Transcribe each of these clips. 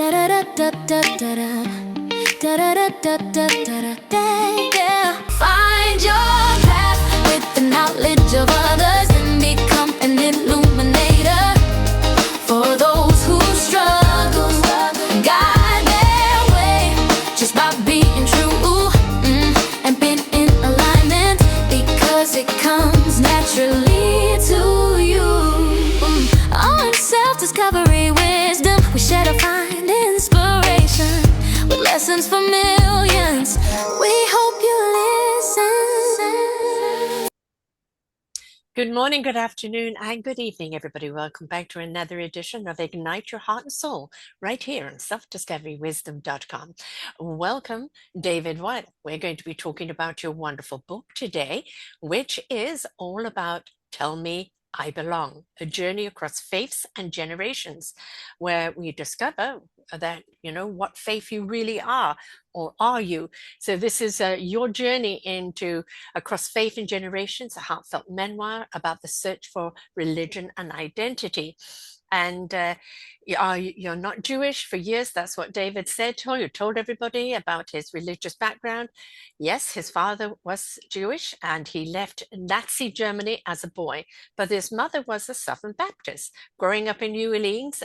Find your path with the knowledge of others and become an illuminator for those who struggle. Guide their way just by being true and being in alignment, because it comes naturally to you. On self-discovery wisdom, we share to find inspiration with lessons for millions. We hope you listen. Good morning, good afternoon, and good evening, everybody. Welcome back to another edition of Ignite Your Heart and Soul right here on selfdiscoverywisdom.com. Welcome, David Weill. We're going to be talking about your wonderful book today, which is all about Tell Me I Belong, a journey across faiths and generations, where we discover that, what faith you really are, or are you? So this is your journey into across faith and generations, a heartfelt memoir about the search for religion and identity. And you're not Jewish for years. That's what David said. You told everybody about his religious background. Yes, his father was Jewish and he left Nazi Germany as a boy, but his mother was a Southern Baptist. Growing up in New Orleans,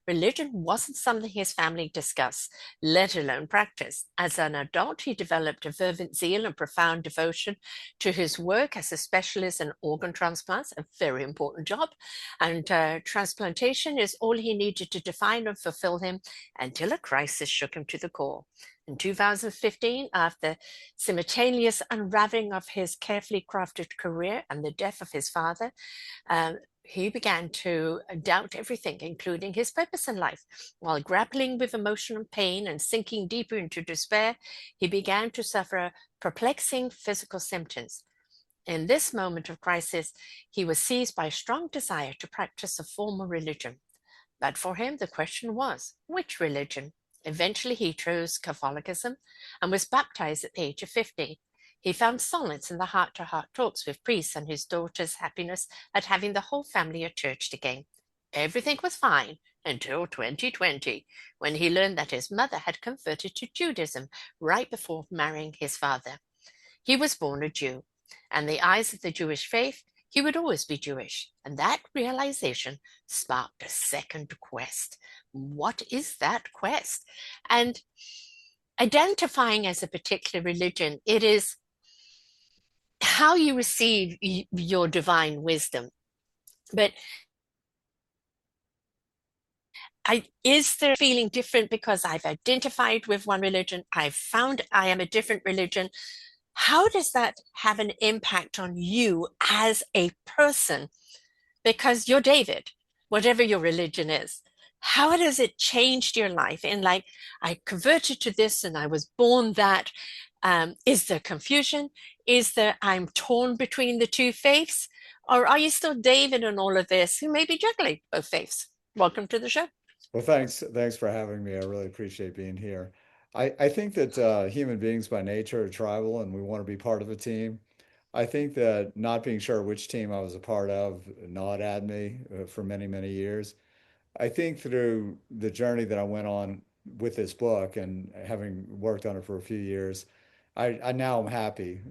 religion wasn't something his family discussed, let alone practiced. As an adult, he developed a fervent zeal and profound devotion to his work as a specialist in organ transplants, a very important job. And transplantation is all he needed to define and fulfill him until a crisis shook him to the core. In 2015, after simultaneous unraveling of his carefully crafted career and the death of his father, he began to doubt everything, including his purpose in life. While grappling with emotional pain and sinking deeper into despair, he began to suffer perplexing physical symptoms. In this moment of crisis, he was seized by a strong desire to practice a form of religion. But for him, the question was, which religion? Eventually, he chose Catholicism and was baptized at the age of 50. He found solace in the heart-to-heart talks with priests and his daughter's happiness at having the whole family at church again. Everything was fine until 2020, when he learned that his mother had converted to Judaism right before marrying his father. He was born a Jew, and in the eyes of the Jewish faith, he would always be Jewish. And that realization sparked a second quest. What is that quest? And identifying as a particular religion, it is how you receive your divine wisdom. But is there feeling different because I've identified with one religion, I've found I am a different religion? How does that have an impact on you as a person? Because you're David, whatever your religion is. How has it changed your life? And like, I converted to this and I was born that. Is there confusion? Is there, I'm torn between the two faiths? Or are you still David in all of this who may be juggling both faiths? Welcome to the show. Well, thanks for having me. I really appreciate being here. I think that human beings by nature are tribal and we want to be part of a team. I think that not being sure which team I was a part of gnawed at me for many, many years. I think through the journey that I went on with this book and having worked on it for a few years, I now am happy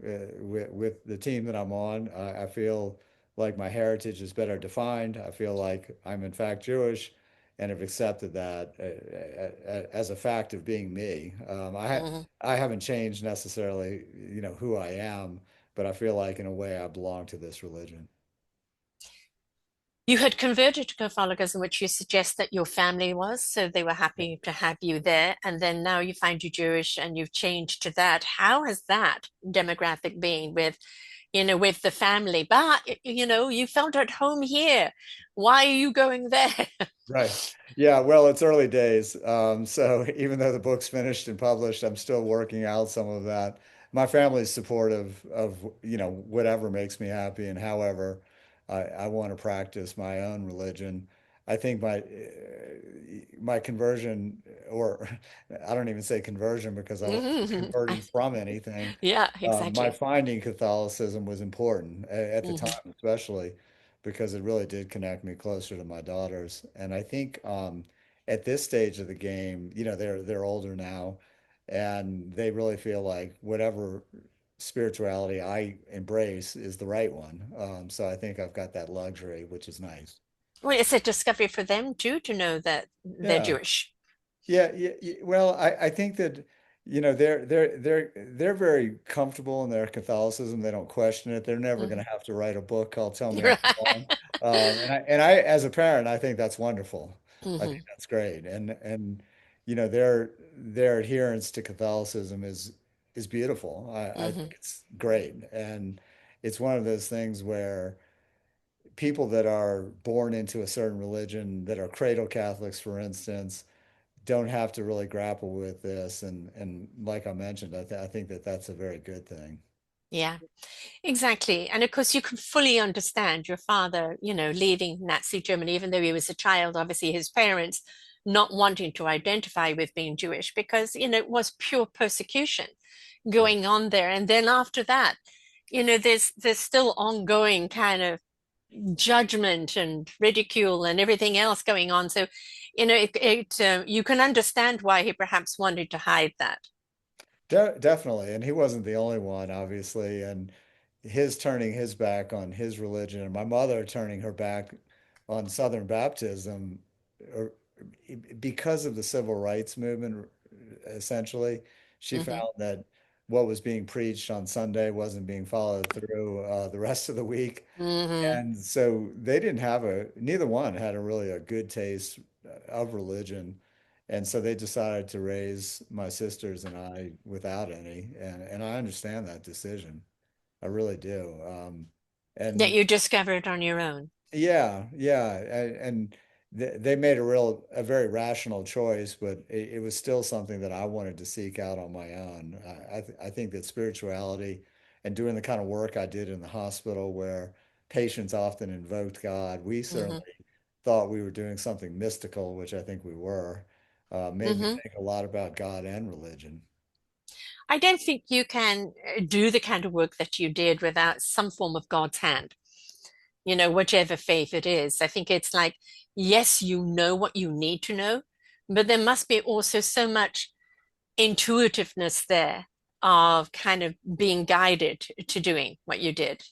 with the team that I'm on. I feel like my heritage is better defined. I feel like I'm in fact Jewish and have accepted that as a fact of being me. Mhm. I haven't changed necessarily, who I am, but I feel like in a way I belong to this religion. You had converted to Catholicism, which you suggest that your family was, so they were happy to have you there. And then now you find you Jewish and you've changed to that. How has that demographic been with the family? But, you felt at home here. Why are you going there? Right. Yeah, well, it's early days. So even though the book's finished and published, I'm still working out some of that. My family's supportive of, whatever makes me happy and however I want to practice my own religion. I think my conversion, or I don't even say conversion because I wasn't Mhm. converting from anything. Yeah, My exactly. finding Catholicism was important at the Hmm. time, especially because it really did connect me closer to my daughters. And I think at this stage of the game, they're older now, and they really feel like whatever spirituality I embrace is the right one. So I think I've got that luxury, which is nice. Well, it's a discovery for them too to know that they're Yeah. Jewish. Yeah, yeah, well, I think that they're very comfortable in their Catholicism. They don't question it. They're never going Mhm. to have to write a book called "Tell Me I'm Right. Wrong." And I, as a parent, I think that's wonderful. I think Hmm. that's great. And their adherence to Catholicism is beautiful. I Hmm. think it's great, and it's one of those things where people that are born into a certain religion, that are cradle Catholics, for instance, don't have to really grapple with this. And like I mentioned, I think that that's a very good thing. Yeah. Exactly. And of course, you can fully understand your father, leaving Nazi Germany, even though he was a child, obviously his parents not wanting to identify with being Jewish because, it was pure persecution Yeah. going on there. And then after that, there's still ongoing kind of judgment and ridicule and everything else going on. So, you can understand why he perhaps wanted to hide that. Definitely. And he wasn't the only one, obviously. And his turning his back on his religion, and my mother turning her back on Southern Baptism, or because of the civil rights movement, essentially, she Hmm. found that what was being preached on Sunday wasn't being followed through the rest of the week. Hmm. And so they didn't have neither one had a really a good taste of religion. And so they decided to raise my sisters and I without any. And I understand that decision. I really do. That And you discovered on your own. yeah, yeah, and they made a very rational choice, but it was still something that I wanted to seek out on my own. I think that spirituality and doing the kind of work I did in the hospital, where patients often invoked God, we Hmm. certainly thought we were doing something mystical, which I think we were. Made me Hmm. think a lot about God and religion. I don't think you can do the kind of work that you did without some form of God's hand, whichever faith it is. I think it's like, yes, you know what you need to know, but there must be also so much intuitiveness there of kind of being guided to doing what you did.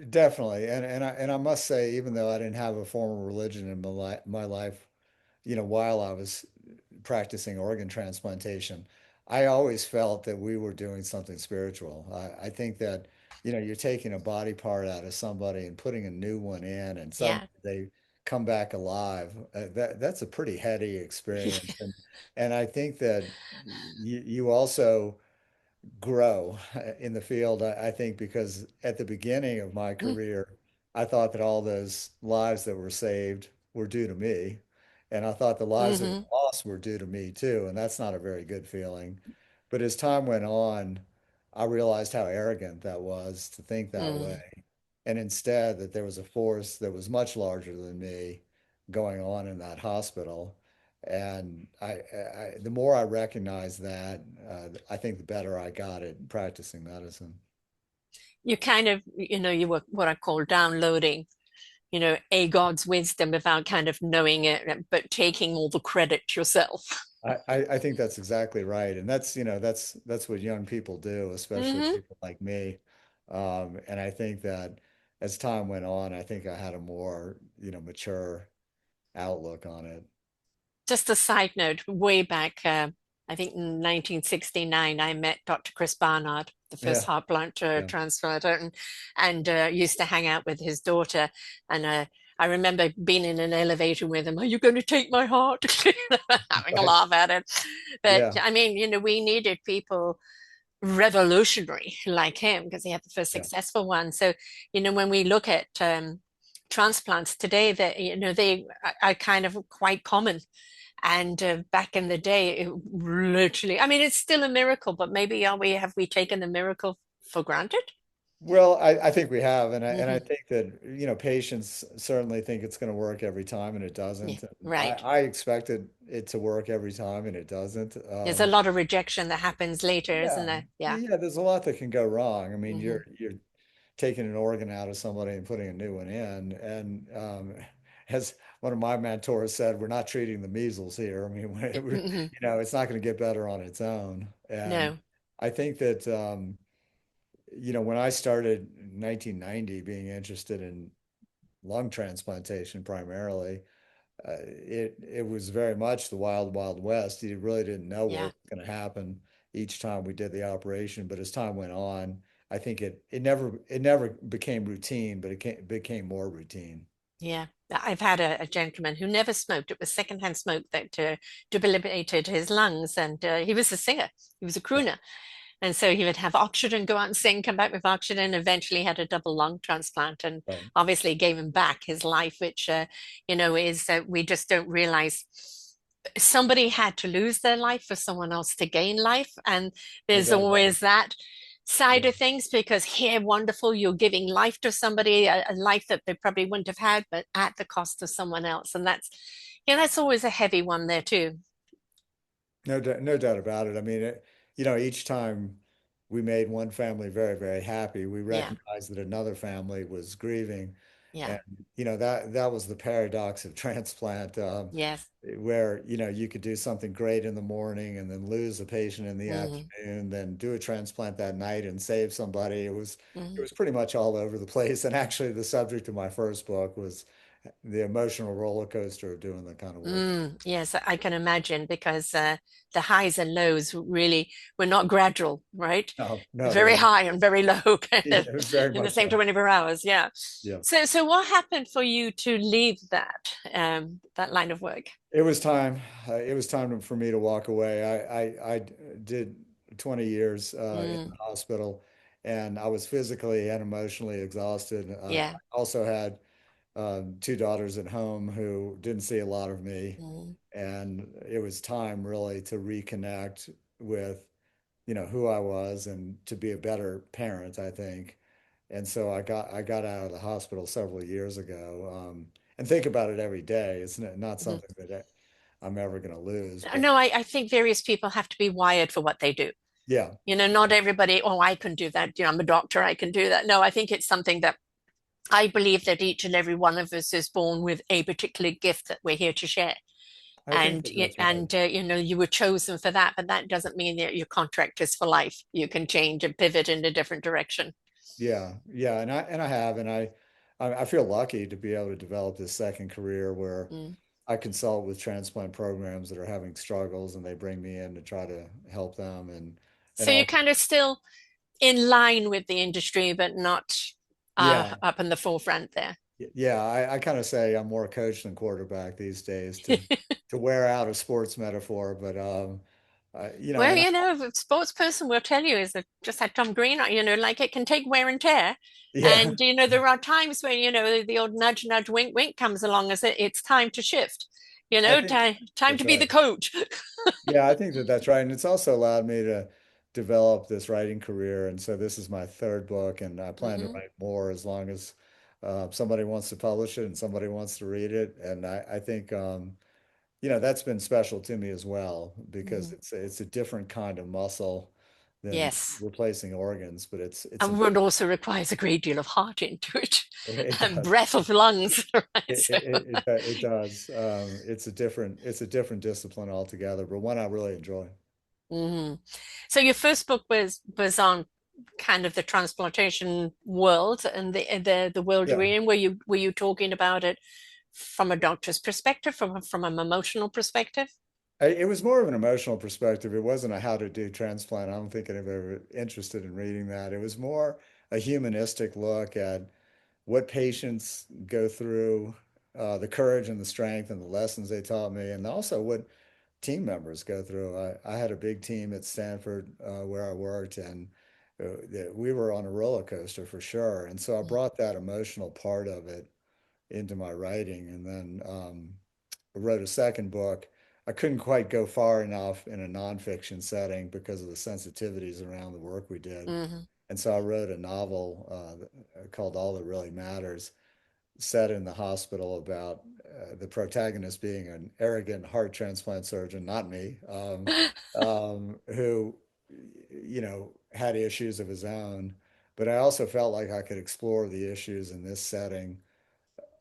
Definitely, and I must say, even though I didn't have a formal religion in my life, while I was practicing organ transplantation, I always felt that we were doing something spiritual. I think that, you're taking a body part out of somebody and putting a new one in, and suddenly Yeah. they come back alive. That's a pretty heady experience, and I think that you also grow in the field. I think because at the beginning of my career, I thought that all those lives that were saved were due to me. And I thought the lives that were Mm-hmm. lost were due to me too. And that's not a very good feeling. But as time went on, I realized how arrogant that was to think that way. Mm. And instead, that there was a force that was much larger than me going on in that hospital. And the more I recognized that, I think the better I got at practicing medicine. You kind of, you were what I call downloading, a God's wisdom without kind of knowing it, but taking all the credit yourself. I think that's exactly right, and that's what young people do, especially Hmm. people like me. And I think that as time went on, I think I had a more mature outlook on it. Just a side note, way back, I think in 1969, I met Dr. Chris Barnard, the first Yeah, heart plant yeah, transplanter, and used to hang out with his daughter. And I remember being in an elevator with him. Are you going to take my heart? Having a right, laugh at it. But yeah, I mean, we needed people revolutionary like him because he had the first yeah. successful one. So, when we look at transplants today, that they are kind of quite common. And back in the day, it literally, I mean, it's still a miracle, but maybe have we taken the miracle for granted? Well, I think we have, and I Hmm. think that patients certainly think it's going to work every time, and it Yeah, doesn't. And right. I expected it to work every time, and it doesn't. There's a lot of rejection that happens later, isn't Yeah, there? Yeah. yeah. There's a lot that can go wrong. I mean, Hmm. you're taking an organ out of somebody and putting a new one in, and as one of my mentors said, we're not treating the measles here. I mean, Mhm. it's not going to get better on its own. And No. I think that, when I started in 1990 being interested in lung transplantation primarily, it was very much the wild, wild west. You really didn't know what Yeah. was going to happen each time we did the operation. But as time went on, I think it never became routine, but became more routine. Yeah. I've had a gentleman who never smoked. It was secondhand smoke that debilitated his lungs, and he was a singer. He was a Yeah, crooner. And so he would have oxygen, go out and sing, come back with oxygen, eventually had a double lung transplant, and right. obviously gave him back his life, which, is we just don't realize somebody had to lose their life for someone else to gain life. And No there's doubt about it. always that side Yeah. of things because here, wonderful, you're giving life to somebody, a life that they probably wouldn't have had, but at the cost of someone else. And that's always a heavy one there too. No doubt about it. I mean, each time we made one family very, very happy, we Yeah. recognized that another family was grieving. Yeah. And, that was the paradox of transplant, Yes. where, you could do something great in the morning and then lose a patient in the Hmm. afternoon, then do a transplant that night and save somebody. It Hmm. was pretty much all over the place. And actually, the subject of my first book was the emotional roller coaster of doing that kind of work. Yes, I can imagine because the highs and lows really were not gradual, right? No, no, they Very were. high and very low, kind Yeah, of very in the much same so. 24 hours. Yeah. Yeah. So what happened for you to leave that line of work? It was time. It was time for me to walk away. I did 20 years in Mm, the hospital, and I was physically and emotionally exhausted. yeah. I also had two daughters at home who didn't see a lot of me, Mm, and it was time really to reconnect with, who I was and to be a better parent, I think. And so I got out of the hospital several years ago, and think about it every day. It's not mhm. something that I'm ever going to lose, but No, I think various people have to be wired for what they do. yeah, Not everybody, oh, I can do that. I'm a doctor, I can do that. No, I think it's something that I believe that each and every one of us is born with a particular gift that we're here to share. I think that that's right. You were chosen for that, but that doesn't mean that your contract is for life. You can change and pivot in a different direction. Yeah, yeah, and I have, and I feel lucky to be able to develop this second career where Mm. I consult with transplant programs that are having struggles, and they bring me in to try to help them, and So you're also, kind of still in line with the industry, but not yeah, up in the forefront there. yeah. I kind of say I'm more coach than quarterback these days to wear out a sports metaphor, but Well, and a sports person will tell you is that just like Tom Green, like it can take wear and tear. yeah, And, there are times when, the old nudge, nudge, wink, wink comes along as it's time to shift, I think time to that's be right. the coach. Yeah, I think that that's right. And it's also allowed me to develop this writing career. And so this is my third book, and I plan to Hmm. write more as long as somebody wants to publish it and somebody wants to read it. And I think, that's been special to me as well because Hmm. it's a different kind of muscle than Yes. replacing organs, but it's And it also requires a great deal of heart into it it and does. breath of lungs. Right? It, So, it, it, it does. It's a different discipline altogether, but one I really enjoy. mhm. So your first book was on kind of the transplantation world and the world Yeah. we're in. Were you talking about it from a doctor's perspective, from an emotional perspective? It was more of an emotional perspective. It wasn't a how to do transplant. I don't think I'm ever interested in reading that. It was more a humanistic look at what patients go through, the courage and the strength and the lessons they taught me, and also what team members go through. I had a big team at Stanford where I worked, and we were on a roller coaster for sure. And so I brought that emotional part of it into my writing, and then wrote a second book. I couldn't quite go far enough in a nonfiction setting because of the sensitivities around the work we did. Hmm. And so I wrote a novel called All That Really Matters, set in the hospital about the protagonist being an arrogant heart transplant surgeon, not me, who, had issues of his own. But I also felt like I could explore the issues in this setting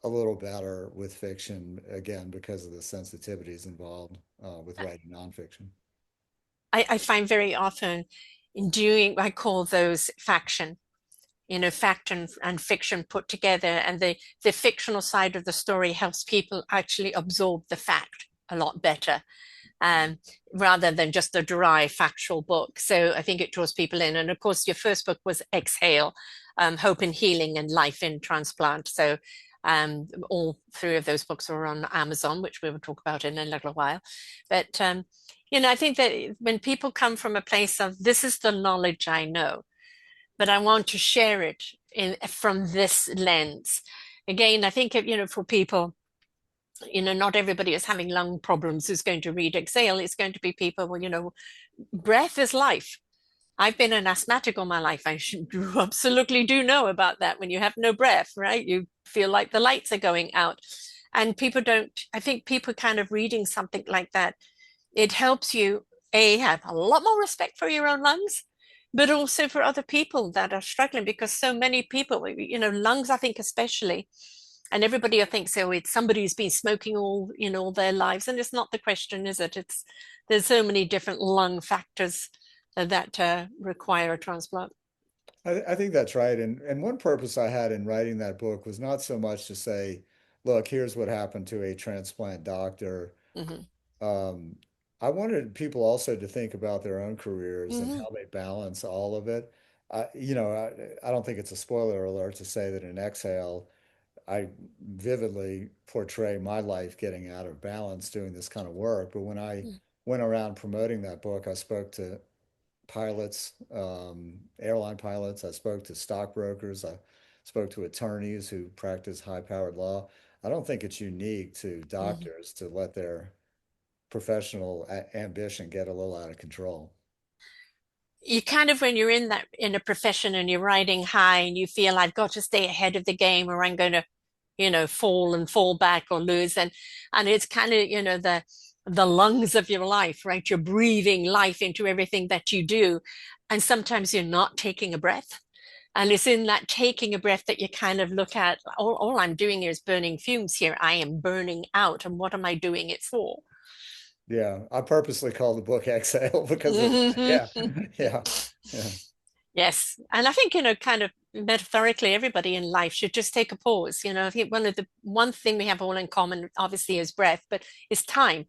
a little better with fiction, again, because of the sensitivities involved with writing nonfiction. I find very often in doing, I call those faction, fact and fiction put together, and the fictional side of the story helps people actually absorb the fact a lot better, um, rather than just a dry factual book. So I think it draws people in. And of course, your first book was Exhale, Hope and Healing and Life in Transplant. So all three of those books are on Amazon, which we will talk about in a little while. But, I think that when people come from a place of this is the knowledge I know, but I want to share it from this lens. Again, I think, for people, not everybody is having lung problems who's going to read Exhale. It's going to be people, well, breath is life. I've been an asthmatic all my life. You absolutely do know about that. When you have no breath, right? You feel like the lights are going out. And people don't, I think people kind of reading something like that, it helps you, have a lot more respect for your own lungs, but also for other people that are struggling, because so many people, lungs, I think especially, and everybody thinks, oh, it's somebody who's been smoking all their lives, and it's not the question, is it? There's so many different lung factors that require a transplant. I think that's right. And one purpose I had in writing that book was not so much to say, look, here's what happened to a transplant doctor. Hmm. Um, I wanted people also to think about their own careers and Hmm. how they balance all of it. I don't think it's a spoiler alert to say that in Exhale, I vividly portray my life getting out of balance doing this kind of work. But when I went around promoting that book, I spoke to pilots, airline pilots. I spoke to stockbrokers. I spoke to attorneys who practice high-powered law. I don't think it's unique to Hmm. doctors to let their professional ambition get a little out of control. You kind of, when you're in a profession and you're riding high and you feel I've got to stay ahead of the game or I'm going to, fall back or lose. And it's kind of, the lungs of your life, right? You're breathing life into everything that you do. And sometimes you're not taking a breath. And it's in that taking a breath that you kind of look at, all I'm doing here is burning fumes here. I am burning out. And what am I doing it for? Yeah, I purposely called the book Exhale because of that. Yeah, yeah, yeah, Yes. And I think, kind of metaphorically, everybody in life should just take a pause. I think one thing we have all in common, obviously, is breath, but it's time.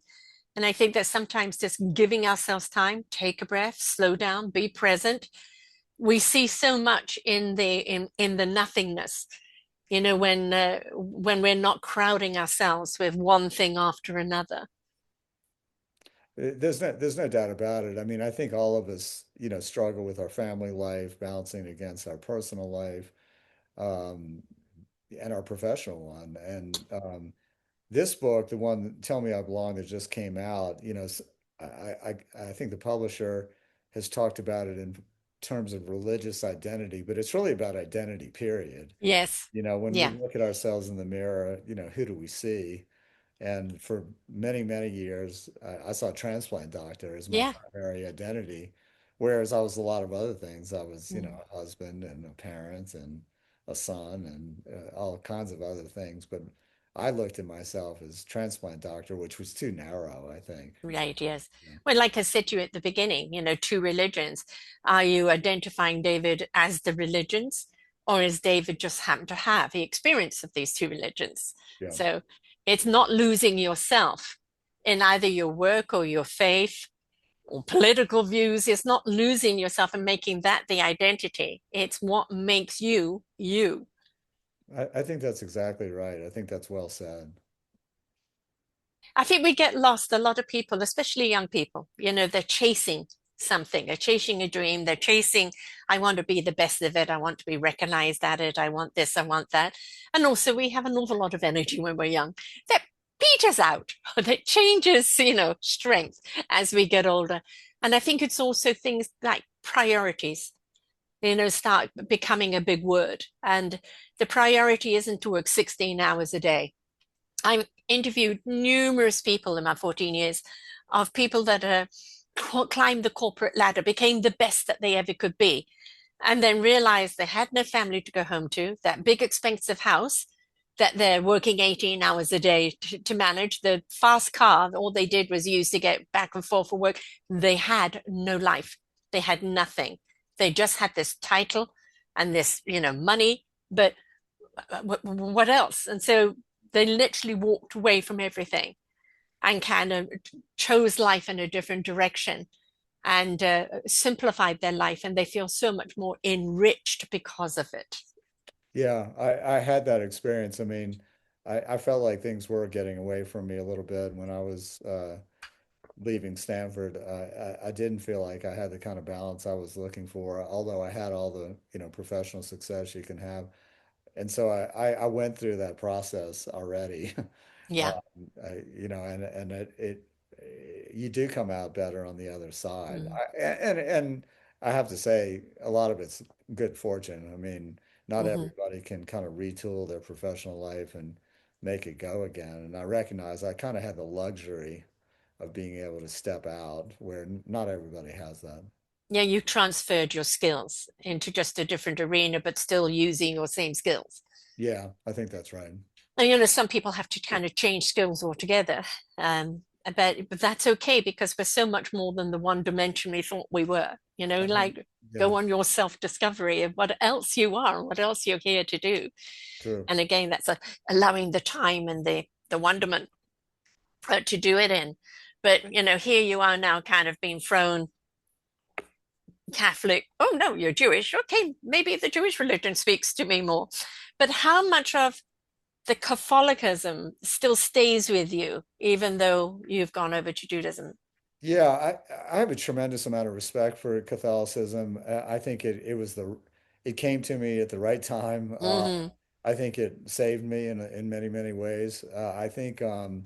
And I think that sometimes just giving ourselves time, take a breath, slow down, be present. We see so much in the nothingness, when we're not crowding ourselves with one thing after another. There's no doubt about it. I mean, I think all of us, struggle with our family life, balancing against our personal life, um, and our professional one. And this book, the one Tell Me I Belong that just came out, I think the publisher has talked about it in terms of religious identity, but it's really about identity, period. Yes. When we Yeah. look at ourselves in the mirror, who do we see? And for many, many years, I saw transplant doctor as my Yeah. primary identity, whereas I was a lot of other things. I was, Mm. a husband and a parent and a son and all kinds of other things. But I looked at myself as transplant doctor, which was too narrow, I think. Right, yes. Yeah. Well, like I said to you at the beginning, two religions. Are you identifying David as the religions, or is David just happened to have the experience of these two religions? Yeah. So it's not losing yourself in either your work or your faith or political views. It's not losing yourself and making that the identity. It's what makes you you. I think that's exactly right. I think that's well said. I think we get lost. A lot of people, especially young people, they're chasing something, they're chasing a dream, they're chasing, I want to be the best of it, I want to be recognized at it, I want this, I want that. And also, we have an awful lot of energy when we're young that peters out, that changes, strength as we get older. And I think it's also things like priorities. Start becoming a big word. And the priority isn't to work 16 hours a day. I interviewed numerous people in my 14 years of people that climbed the corporate ladder, became the best that they ever could be, and then realized they had no family to go home to, that big expensive house, that they're working 18 hours a day to manage the fast car. All they did was use to get back and forth for work. They had no life. They had nothing. They just had this title and this, money, but what else? And so they literally walked away from everything and kind of chose life in a different direction and simplified their life. And they feel so much more enriched because of it. Yeah, I had that experience. I mean, I felt like things were getting away from me a little bit when I was leaving Stanford. I didn't feel like I had the kind of balance I was looking for, although I had all the, professional success you can have. And so I went through that process already. Um, Yeah. and you do come out better on the other side. Mm, And I have to say, a lot of it's good fortune. I mean, not hmm. everybody can kind of retool their professional life and make it go again. And I recognize I kind of had the luxury of being able to step out where not everybody has that. Yeah, you transferred your skills into just a different arena, but still using your same skills. Yeah, I think that's right. And some people have to kind of change skills altogether. But that's okay because we're so much more than the one dimension we thought we were. Like Yeah, go on your self-discovery of what else you are, what else you're here to do. true. And again, that's allowing the time and the wonderment to do it in. But here you are now, kind of being thrown Catholic. Oh no, you're Jewish. Okay, maybe the Jewish religion speaks to me more. But how much of the Catholicism still stays with you, even though you've gone over to Judaism? Yeah, I have a tremendous amount of respect for Catholicism. I think it came to me at the right time. Hmm. I think it saved me in many many ways. I think I,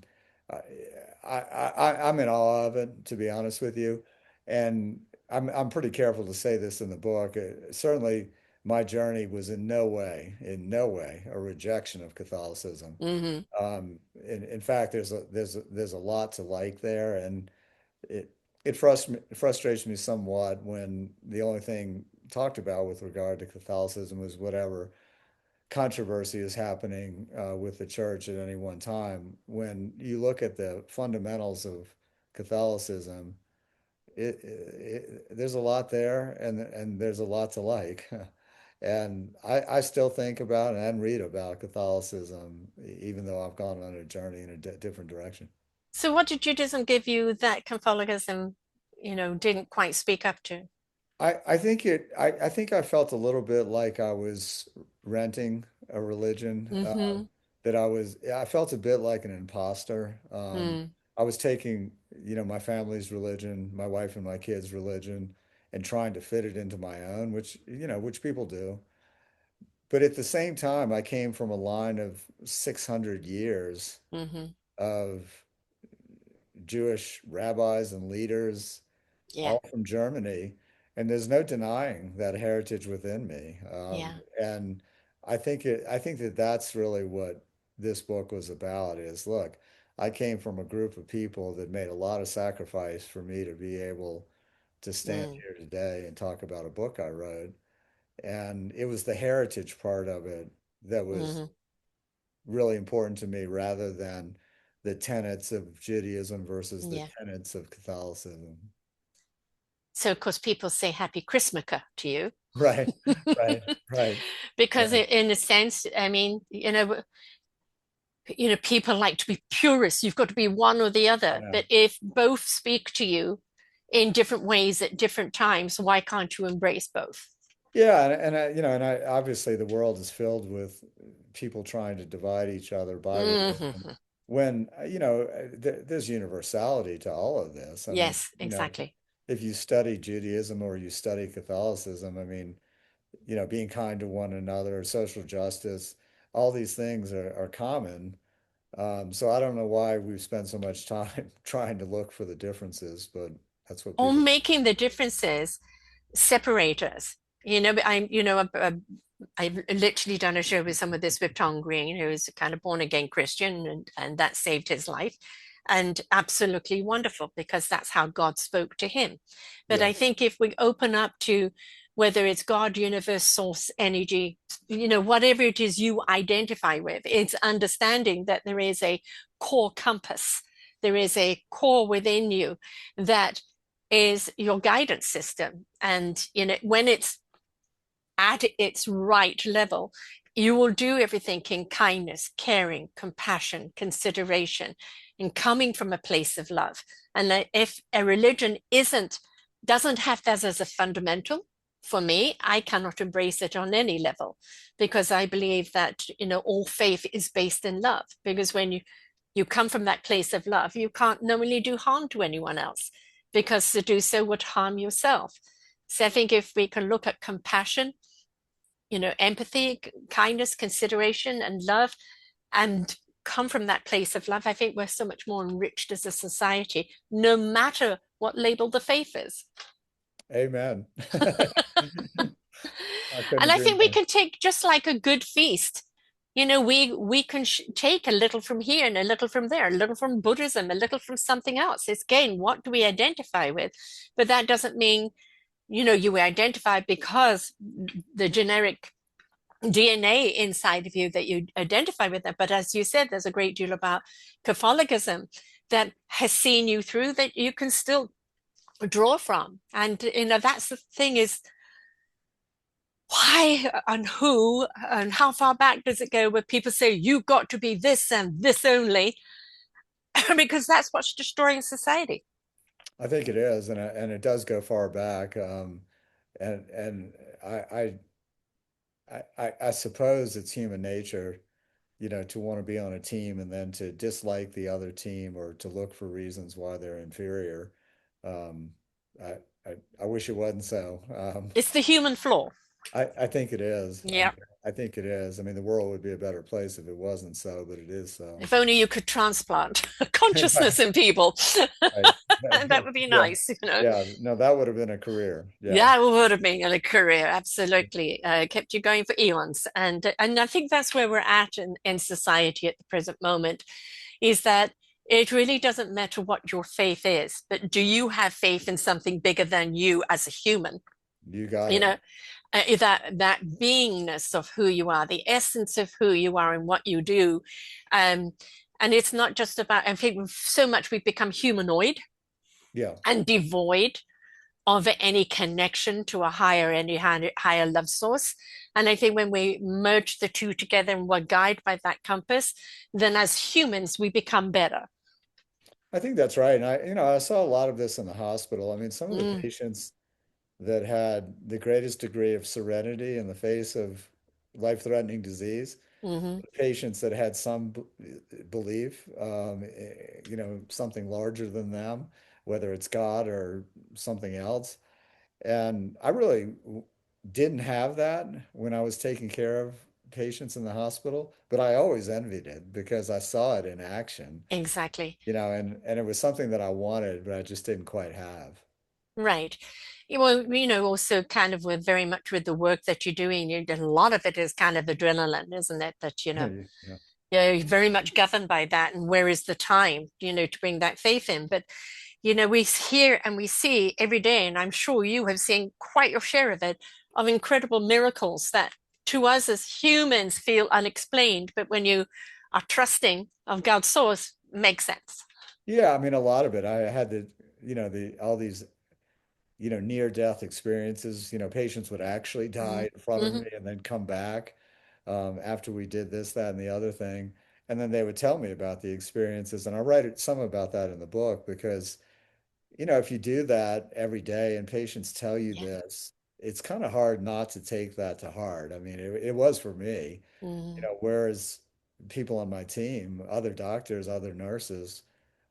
I'm in awe of it, to be honest with you, and I'm pretty careful to say this in the book. Certainly, my journey was in no way, a rejection of Catholicism. Hmm. In fact, there's a lot to like there, and it frustrates me somewhat when the only thing talked about with regard to Catholicism is whatever controversy is happening with the church at any one time. When you look at the fundamentals of Catholicism, there's a lot there, and there's a lot to like. And I still think about and read about Catholicism, even though I've gone on a journey in a different direction. So, what did Judaism give you that Catholicism, didn't quite speak up to? I think I felt a little bit like I was renting a religion, Hmm. that I felt a bit like an imposter. Mm. I was taking, my family's religion, my wife and my kids' religion, and trying to fit it into my own, which people do. But at the same time, I came from a line of 600 years Hmm. of Jewish rabbis and leaders, Yeah. all from Germany, and there's no denying that heritage within me. Yeah. And I think that that's really what this book was about is, look, I came from a group of people that made a lot of sacrifice for me to be able to stand Mm. here today and talk about a book I wrote. And it was the heritage part of it that was Hmm. really important to me rather than the tenets of Judaism versus the Yeah. tenets of Catholicism. So, of course, people say Happy Christmaka to you. Right, right, right, Because right. in a sense, I mean, people like to be purists. You've got to be one or the I other. know. But if both speak to you in different ways at different times, why can't you embrace both? Yeah, obviously the world is filled with people trying to divide each other by religion. Hmm. When, there's universality to all of this. I mean, Yes, exactly. if you study Judaism or you study Catholicism, I mean, being kind to one another, social justice, all these things are common. So I don't know why we've spent so much time trying to look for the differences, but that's what Or people. making the differences separate us. I've literally done a show with some of this with Tom Green, who's a kind of born again Christian, and that saved his life. and absolutely wonderful because that's how God spoke to him. But Yeah. I think if we open up to whether it's God, universe, source, energy, whatever it is you identify with, it's understanding that there is a core compass. There is a core within you that is your guidance system. And when it's at its right level, you will do everything in kindness, caring, compassion, consideration, and coming from a place of love. And if a religion doesn't have that as a fundamental, for me, I cannot embrace it on any level because I believe that all faith is based in love. Because when you come from that place of love, you can't knowingly do harm to anyone else because to do so would harm yourself. So I think if we can look at compassion, empathy, kindness, consideration, and love, and come from that place of love, I think we're so much more enriched as a society, no matter what label the faith is. Amen. I couldn't And I agree think we more. can take just like a good feast. We can take a little from here and a little from there, a little from Buddhism, a little from something else. It's again, what do we identify with? But that doesn't mean, you identify because the generic DNA inside of you that you identify with it. But as you said, there's a great deal about Catholicism that has seen you through that you can still draw from. And that's the thing is why and who and how far back does it go where people say you've got to be this and this only because that's what's destroying society. I think it is, and it does go far back. And I, I suppose it's human nature, to want to be on a team and then to dislike the other team or to look for reasons why they're inferior. Um, I, I wish it wasn't so. It's the human flaw. I think it is. Yeah. I think it is. I mean, the world would be a better place if it wasn't so, but it is so. If only you could transplant Right. consciousness in people. Right. That would be Yeah. nice. Yeah. No, that would have been a career. Yeah. Yeah, it would have been a career, absolutely. Kept you going for eons. And I think that's where we're at in society at the present moment, is that it really doesn't matter what your faith is, but do you have faith in something bigger than you as a human? You got You it. know, that beingness of who you are, the essence of who you are and what you do. Um, and it's not just about, I think so much we've become humanoid Yeah. and devoid of any connection to a higher love source. And I think when we merge the two together and we're guided by that compass, then as humans we become better. I think that's right. And I saw a lot of this in the hospital. I mean, some of the Mm, patients that had the greatest degree of serenity in the face of life-threatening disease, hmm patients that had some belief, something larger than them, whether it's God or something else. And I really didn't have that when I was taking care of patients in the hospital, but I always envied it because I saw it in action, exactly. and it was something that I wanted, but I just didn't quite have. Right. Yeah, well, also kind of with very much with the work that you're doing, a lot of it is kind of adrenaline, isn't it? That, Yeah. you're very much governed by that. And where is the time, to bring that faith in? But, we hear and we see every day, and I'm sure you have seen quite your share of it, of incredible miracles that to us as humans feel unexplained. But when you are trusting of God's source, makes sense. Yeah, I mean, a lot of it. I had the all these near death experiences. Patients would actually hmm die in front of hmm me and then come back after we did this, that, and the other thing. And then they would tell me about the experiences. And I write some about that in the book because, if you do that every day and patients tell you Yeah. this, it's kind of hard not to take that to heart. I mean, it was for me, Mm. whereas people on my team, other doctors, other nurses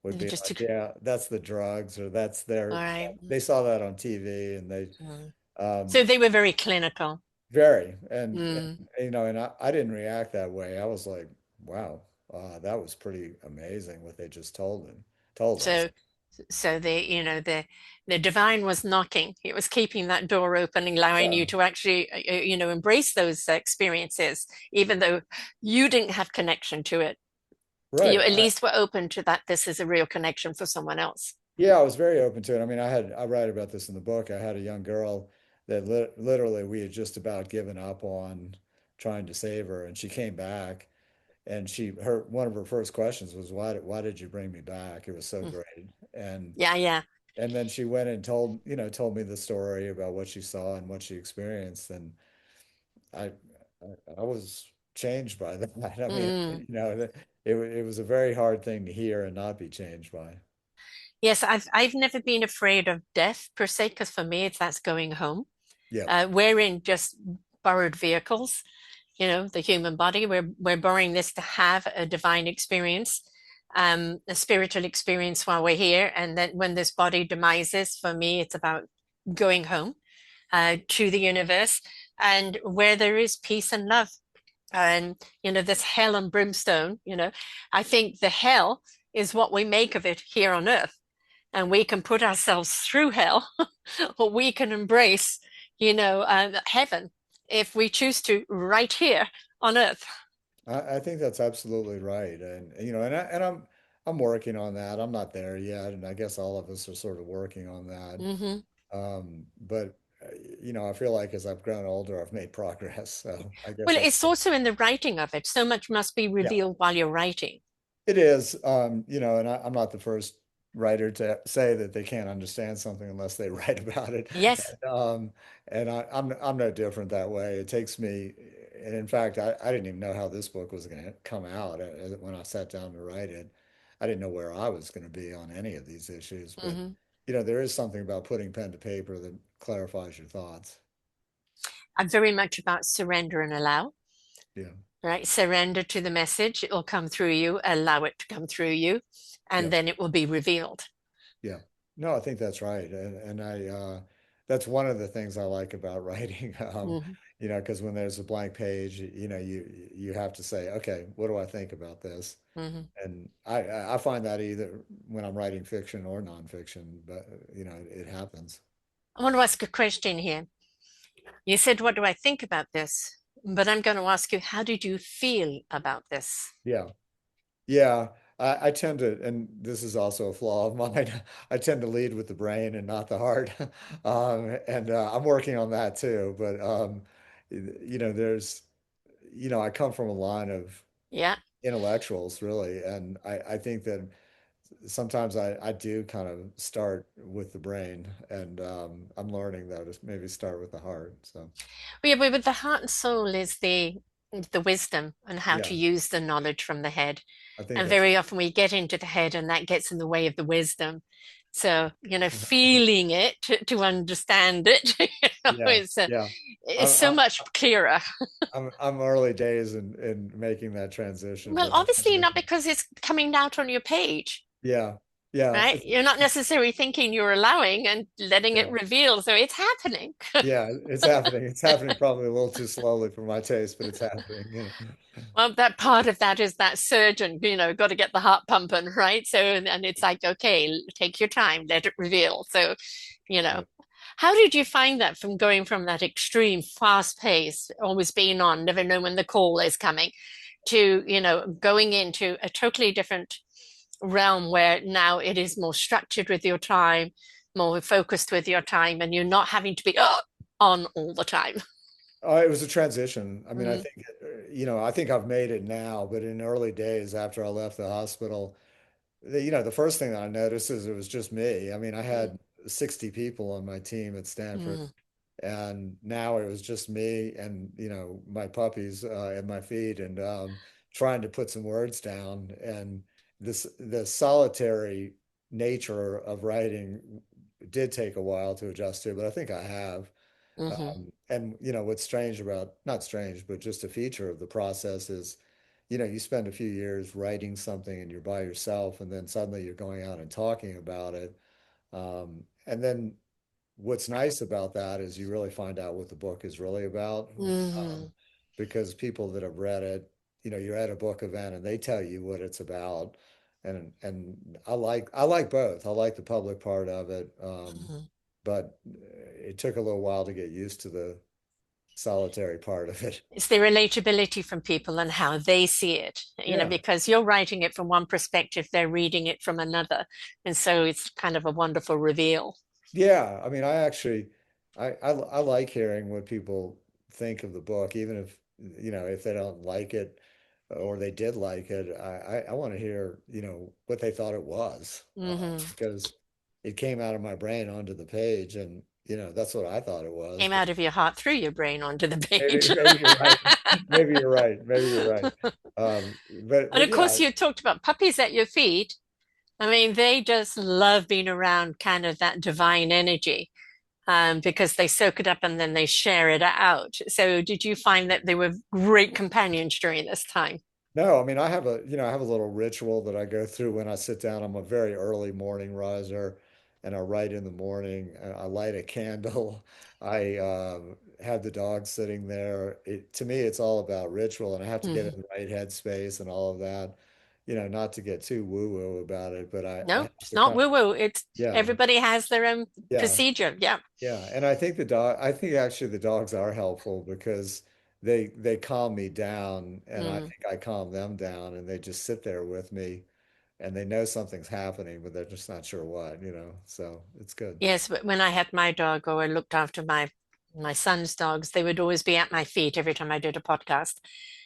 would You be just like, took, yeah, that's the drugs or that's all their, right. they saw that on TV and they, Mm. um, So they were very clinical. very, Mm. and I didn't react that way. I was like, wow, that was pretty amazing what they just told us. So, so the divine was knocking. It was keeping that door open and allowing Yeah. you to actually, embrace those experiences, even though you didn't have connection to it. You Right. at least were open to that this is a real connection for someone else. Yeah, I was very open to it. I mean, I write about this in the book. I had a young girl that literally we had just about given up on trying to save her, and she came back, and her one of her first questions was, why did you bring me back? It was so Mm. great. And Yeah, yeah. and then she went and told me the story about what she saw and what she experienced, and I I was changed by that. I mean, Mm. it was a very hard thing to hear and not be changed by. Yes, I've never been afraid of death per se, because for me it's that's going home. Yeah. We're in just borrowed vehicles, the human body. We're borrowing this to have a divine experience, a spiritual experience while we're here. And then when this body demises, for me, it's about going home to the universe and where there is peace and love. And this hell and brimstone, I think the hell is what we make of it here on earth, and we can put ourselves through hell or we can embrace heaven if we choose to right here on earth. I think that's absolutely right. And I'm working on that. I'm not there yet, and I guess all of us are sort of working on that. Hmm. But I feel like as I've grown older, I've made progress. So I guess Well, that's it's also in the writing of it. So much must be yeah. revealed while you're writing. It is, and I'm not the first writer to say that they can't understand something unless they write about it. Yes. And I'm no different that way. It takes me, and in fact, I didn't even know how this book was going to come out when I sat down to write it. I didn't know where I was going to be on any of these issues, but Hmm. there is something about putting pen to paper that clarifies your thoughts. I'm very much about surrender and allow, Yeah, right? Surrender to the message. It will come through you, allow it to come through you, and yeah. then it will be revealed. Yeah. No, I think that's right. And that's one of the things I like about writing. Hmm. Because when there's a blank page, you have to say, okay, what do I think about this? Hmm. And I find that either when I'm writing fiction or nonfiction, but it happens. I want to ask a question here. You said, what do I think about this? But I'm going to ask you, how did you feel about this? Yeah. Yeah. I tend to, and this is also a flaw of mine. I tend to lead with the brain and not the heart. And I'm working on that too. But there's I come from a line of Yeah. intellectuals, really, and I think that sometimes I do kind of start with the brain, and I'm learning though to maybe start with the heart. So Well, yeah, but the heart and soul is the wisdom and how yeah, to use the knowledge from the head. I think And that's very often we get into the head and that gets in the way of the wisdom. So, feeling it to understand it, yeah, yeah. it's I'm so much clearer. I'm early days in making that transition, Well, but I'm obviously not getting because it's coming out on your page, yeah, yeah, right? You're not necessarily thinking, you're allowing and letting it yeah, reveal. So it's happening. yeah. It's happening. It's happening probably a little too slowly for my taste, but it's happening. Well, that part of that is that surgeon, got to get the heart pumping, right? So, and it's like, okay, take your time, let it reveal. So, you know, Yeah. how did you find that from going from that extreme fast pace, always being on, never know when the call is coming, to, going into a totally different realm where now it is more structured with your time, more focused with your time, and you're not having to be on all the time? It was a transition. I mean, I Mm, think, I think I've made it now, but in early days after I left the hospital, the first thing that I noticed is it was just me. I mean, I mm, had 60 people on my team at Stanford, mm, and now it was just me and, my puppies at my feet, and trying to put some words down. And the solitary nature of writing did take a while to adjust to, but I think I have. mhm, And what's strange about, not strange, but just a feature of the process is, you spend a few years writing something and you're by yourself, and then suddenly you're going out and talking about it. And then what's nice about that is you really find out what the book is really about. mhm, Because people that have read it, you're at a book event and they tell you what it's about. And I like both. I like the public part of it. mhm. But it took a little while to get used to the solitary part of it. It's the relatability from people and how they see it, Yeah. because you're writing it from one perspective, they're reading it from another. And so it's kind of a wonderful reveal. Yeah, I mean, I actually, I like hearing what people think of the book, even if, if they don't like it or they did like it, I want to hear, what they thought it was, Hmm. because it came out of my brain onto the page, and that's what I thought it was. Came But out of your heart through your brain onto the maybe, page. maybe you're right. Maybe you're right. Maybe you're right. And But of yeah, course, you talked about puppies at your feet. I mean, they just love being around kind of that divine energy, because they soak it up and then they share it out. So, did you find that they were great companions during this time? no, I mean, I have a little ritual that I go through when I sit down. I'm a very early morning riser, and I write in the morning. I light a candle. I have the dog sitting there. To me, it's all about ritual, and I have to get Hmm. in the right headspace and all of that. Not to get too woo-woo about it, but I No, have it's to not kind of, woo-woo. It's yeah, everybody has their own yeah. procedure. Yeah. Yeah, and I think actually the dogs are helpful because they calm me down, and I Mm. think I calm them down, and they just sit there with me, and they know something's happening, but they're just not sure what. So it's good. Yes, but when I had my dog or I looked after my son's dogs, they would always be at my feet every time I did a podcast,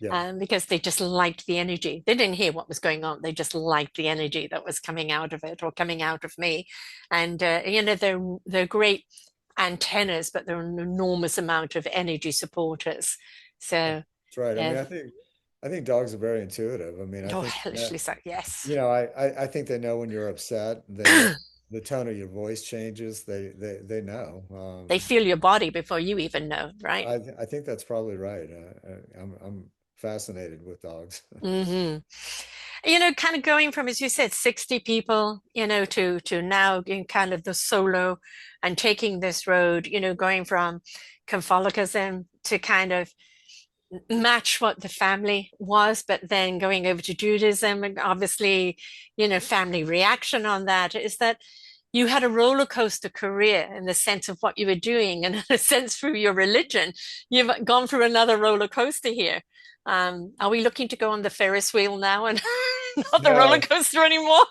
Yeah. because they just liked the energy. They didn't hear what was going on. They just liked the energy that was coming out of it or coming out of me. And they're great antennas, but they're an enormous amount of energy supporters. So That's right. I mean, yeah, I think dogs are very intuitive. I mean, I oh, think hellishly so. Yes. I think they know when you're upset. They know the tone of your voice changes. They know. They feel your body before you even know, right? I think that's probably right. I'm fascinated with dogs. Hmm. Kind of going from, as you said, 60 people, to now in kind of the solo and taking this road, going from Catholicism to kind of match what the family was, but then going over to Judaism, and obviously, family reaction on that is that you had a roller coaster career in the sense of what you were doing, and in a sense through your religion, you've gone through another roller coaster here. Are we looking to go on the Ferris wheel now and not the roller No, coaster anymore?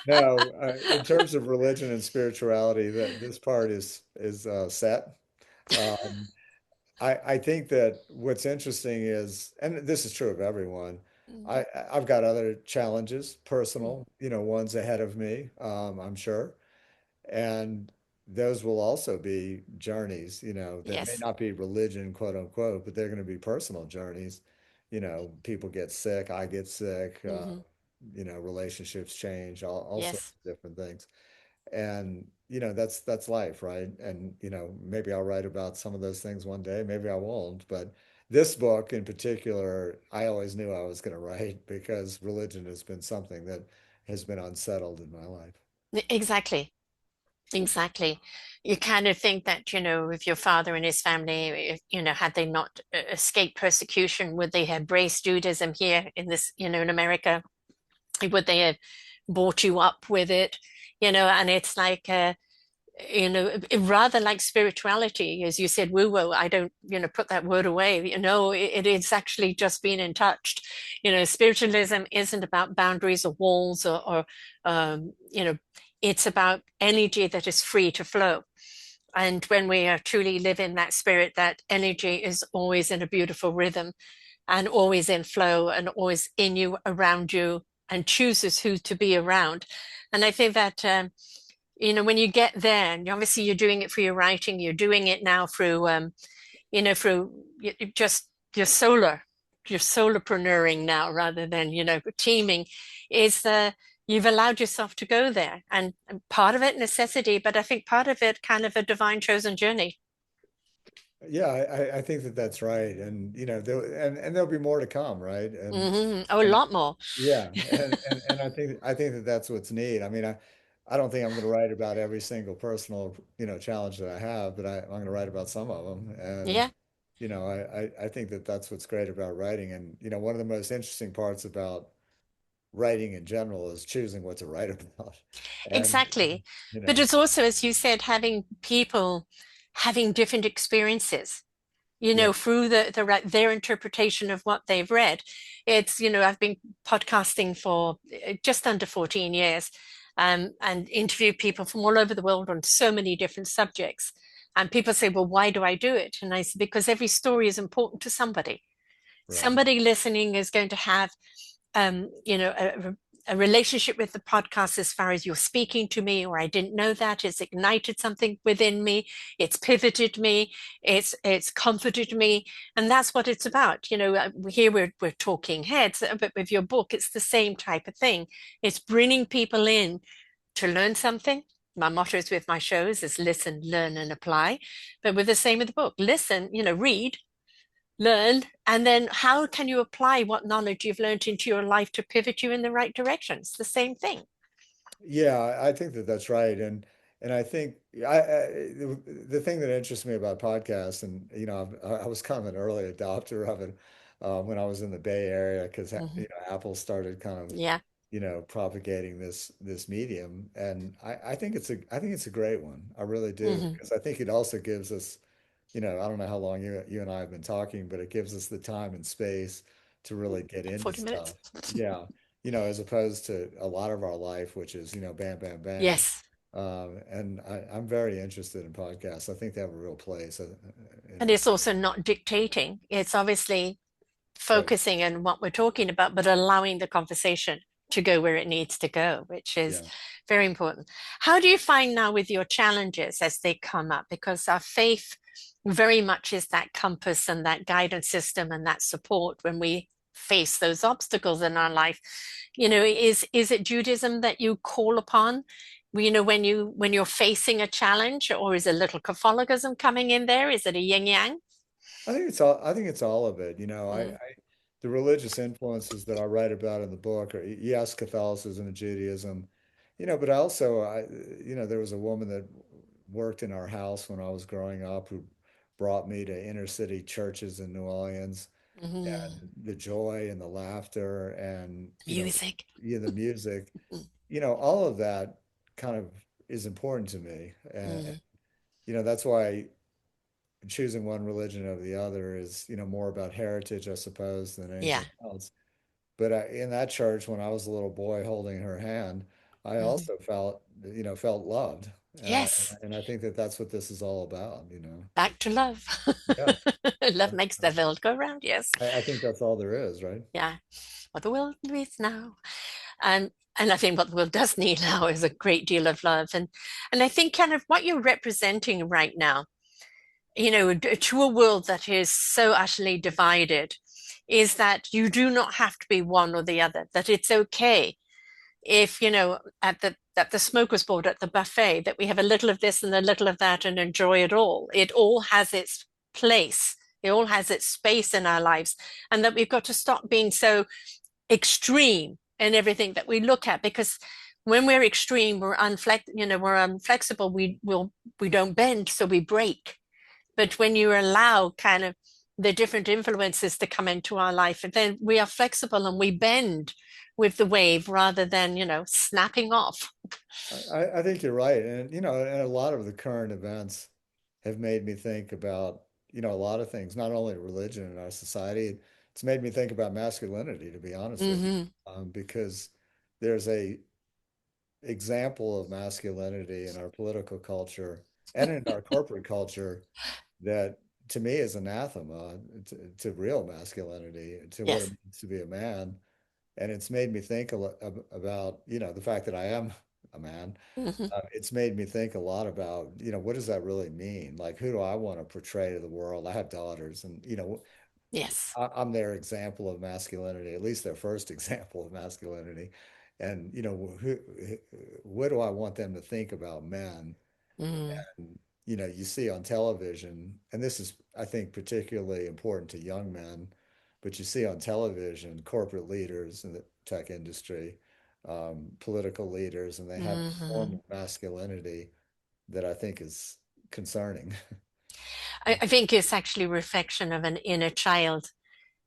no. In terms of religion and spirituality, that this part is set. Um, I think that what's interesting is, and this is true of everyone. I've got other challenges, personal, ones ahead of me. I'm sure. And those will also be journeys, that may Yes. not be religion, quote unquote, but they're going to be personal journeys. People get sick, I get sick, Hmm. relationships change, all sorts Yes. of different things. And, that's life, right? And, maybe I'll write about some of those things one day, maybe I won't. But this book in particular, I always knew I was going to write because religion has been something that has been unsettled in my life. Exactly. Exactly. You kind of think that, if your father and his family, had they not escaped persecution, would they have embraced Judaism here in this, in America? Would they have brought you up with it? And it's like, rather like spirituality, as you said, woo woo. I don't, put that word away. It is actually just being in touch. Spiritualism isn't about boundaries or walls or it's about energy that is free to flow. And when we are truly live in that spirit, that energy is always in a beautiful rhythm and always in flow and always in you, around you, and chooses who to be around. And I think that when you get there, and obviously you're doing it for your writing, you're doing it now through through just your your solopreneuring now rather than teaming, is you've allowed yourself to go there, and part of it necessity, but I think part of it kind of a divine chosen journey. Yeah, I think that that's right, and and there'll be more to come, right? Oh, a And lot more. yeah, and I think that that's what's neat. I mean, I don't think I'm going to write about every single personal challenge that I have, but I'm going to write about some of them, and Yeah, I think that that's what's great about writing, and one of the most interesting parts about writing in general is choosing what to write about, and exactly. you But know, it's also, as you said, having people having different experiences. Yeah, through their interpretation of what they've read. It's, I've been podcasting for just under 14 years, and interview people from all over the world on so many different subjects. And people say, well, why do I do it? And I say, because every story is important to somebody. right. Somebody listening is going to have a relationship with the podcast as far as you're speaking to me, or I didn't know that. It's ignited something within me. It's pivoted me. It's comforted me. And that's what it's about. Here we're talking heads, but with your book, it's the same type of thing. It's bringing people in to learn something. My mottos with my shows is listen, learn, and apply. But with the same with the book, listen, read, learn, and then how can you apply what knowledge you've learned into your life to pivot you in the right direction? It's the same thing. Yeah, I think that that's right, and I think the thing that interests me about podcasts, and I was kind of an early adopter of it when I was in the Bay Area because Hmm. Apple started kind of Yeah. propagating this medium, and I think it's a great one. I really do Hmm. because I think it also gives us, I don't know how long you and I have been talking, but it gives us the time and space to really get into 40 minutes. stuff. Yeah. As opposed to a lot of our life, which is, bam, bam, bam. Yes. And I'm very interested in podcasts. I think they have a real place, And it's also not dictating. It's obviously right. focusing on what we're talking about, but allowing the conversation to go where it needs to go, which is Yeah. very important. How do you find now with your challenges as they come up? Because our faith very much is that compass and that guidance system and that support when we face those obstacles in our life. Is it Judaism that you call upon? When you're facing a challenge, or is a little Catholicism coming in there? Is it a yin yang? I think it's all of it. Mm, The religious influences that I write about in the book are, yes, Catholicism and Judaism, but there was a woman that worked in our house when I was growing up who brought me to inner city churches in New Orleans, mhm. and the joy and the laughter and, Music. the music, Mm, all of that kind of is important to me. And, mm, that's why choosing one religion over the other is, more about heritage, I suppose, than yeah. anything else. But in that church, when I was a little boy holding her hand, I Mhm. also felt loved. Yes. And I think that that's what this is all about. Back to love. Yeah. Love makes the world go round. Yes. I think that's all there is, right? Yeah. What the world needs now. And and I think what the world does need now is a great deal of love. And I think kind of what you're representing right now, to a world that is so utterly divided, is that you do not have to be one or the other, that it's okay if at the smokers board at the buffet that we have a little of this and a little of that and enjoy it all. It all has its place. It all has its space in our lives, and that we've got to stop being so extreme in everything that we look at, because when we're extreme, we're unflexible. We don't bend, so we break. But when you allow kind of the different influences to come into our life, and then we are flexible and we bend with the wave rather than, snapping off. I think you're right. And a lot of the current events have made me think about, a lot of things, not only religion in our society. It's made me think about masculinity, to be honest with you, Hmm. because there's a example of masculinity in our political culture and in our corporate culture that to me is anathema to real masculinity, to what it Yes. means to be a man. And it's made me think about, the fact that I am a man. Hmm. It's made me think a lot about, what does that really mean? Like, who do I want to portray to the world? I have daughters, and, Yes. I'm their example of masculinity, at least their first example of masculinity. And, what do I want them to think about men? Mm. And, you see on television, and this is, I think, particularly important to young men, but you see on television corporate leaders in the tech industry, political leaders, and they have a form Hmm. of masculinity that I think is concerning. I think it's actually a reflection of an inner child